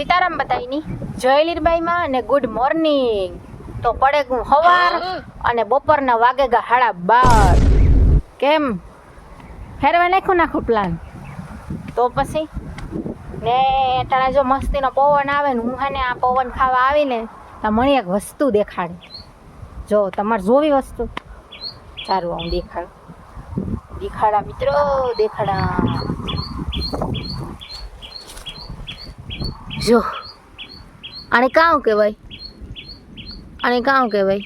સીતારામ બતાવીની જય લીરબાઈમાં અને good morning. તો પડે હું સવાર અને બપોરના વાગેગા 12:30. કેમ ફેરવા નાખું પ્લાન? તો પછી ને તારા જો મસ્તીનો પવન આવે ને હું હે ને આ પવન ખાવા આવીને તો મને એક વસ્તુ દેખાડે. જો તમારે જોવી વસ્તુ સારું હું દેખાડા મિત્રો, દેખાડા. જો આને કાં કહેવાય? આને કાં કહેવાય?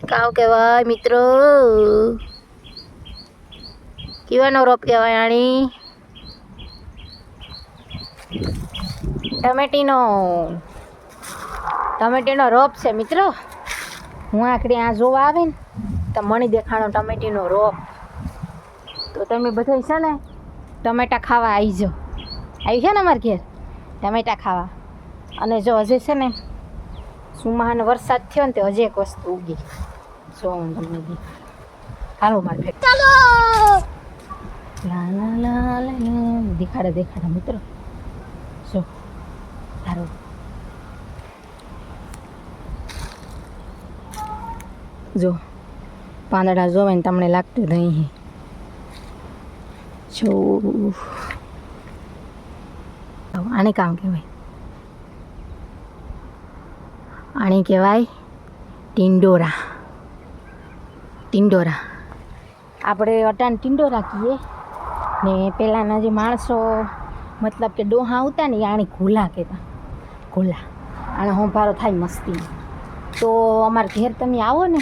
કાં કહેવાય મિત્રો? કેવાનો રોપ કહેવાય? આણી ટમેટીનો રોપ છે મિત્રો. હું આખડી આ જોવા આવે ને તો મને દેખાણો ટમેટીનો રોપ. તો તમે બધા છે ને ટમેટા ખાવા આવી જાઓ. આવી છે ને અમારે ઘેર ટમેટા ખાવા. અને જો હજી છે ને સુમાહાનો વરસાદ થયો ને તે હજી એક વસ્તુ ઉગી. જો હું તમને હાલો મારે ચાલો દેખાડા મિત્રો. જો સારું જો પાંદડા જોવે ને તમને લાગતું નહીં. જો આને કામ કહેવાય? આને કહેવાય ટિંડોરા. આપણે અટાણ ટિંડોરા કહીએ ને પહેલાંના જે માણસો મતલબ કે ડોહા આવતા ને આને ઘોલા કહેતા. ઘોલા આને હોંભારો થાય મસ્તી. તો અમારા ઘેર તમે આવો ને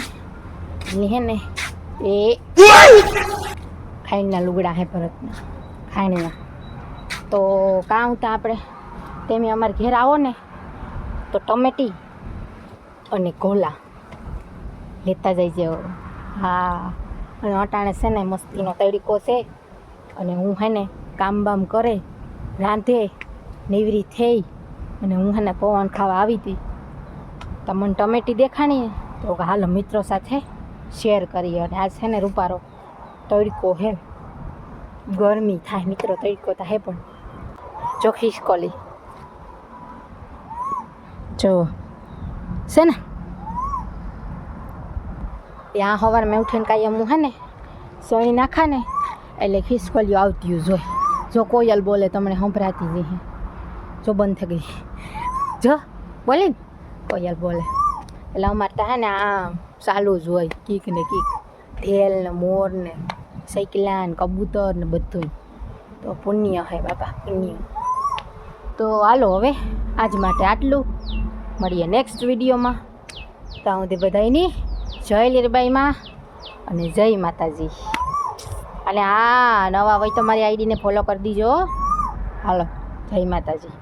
એટલે હે ને એ ખાઈના લુગડા હે ભરતના ખાઈના. તો કાં હતા આપણે તમે અમારા ઘેર આવો ને તો ટમેટી અને ઘોલા લેતા જઈજો. હા અને અટાણે છે ને મસ્તીનો તડકો છે અને હું હે ને કામ બામ કરે રાંધે નેવરી થઈ અને હું હે ને પવન ખાવા આવી હતી. તમને ટમેટી દેખાણી તો હાલો મિત્રો સાથે શેર કરીએ. અને આજ છે ને રૂપારો તડકો હે, ગરમી થાય મિત્રો, તડકો થાય પણ જો ખિસકોલી જો છે ને ત્યાં સવાર મેં ઉઠીને કાંઈ હું હે ને સોણી નાખા ને એટલે ખિસકોલીઓ આવતી જોઈ. જો કોયલ બોલે તમને સંભળાતી જઈ. જો બંધ થઈ ગઈ. જો બોલી ને કોયલ બોલે એટલે અમારે તો હે ને આ ચાલુ જ હોય કીક ને કીક. ઢેલ ને મોર ને સૈકલા ને કબૂતર ને બધું. તો પુણ્ય હે બાપા, પુણ્ય. તો હાલો હવે આજ માટે આટલું. મળીએ નેક્સ્ટ વિડીયોમાં. ત્યાં સુધી બધાયની જય લીરબાઈમાં અને જય માતાજી. અને હા નવા હોય તો મારી આઈડીને ફોલો કરી દીજો. હાલો જય માતાજી.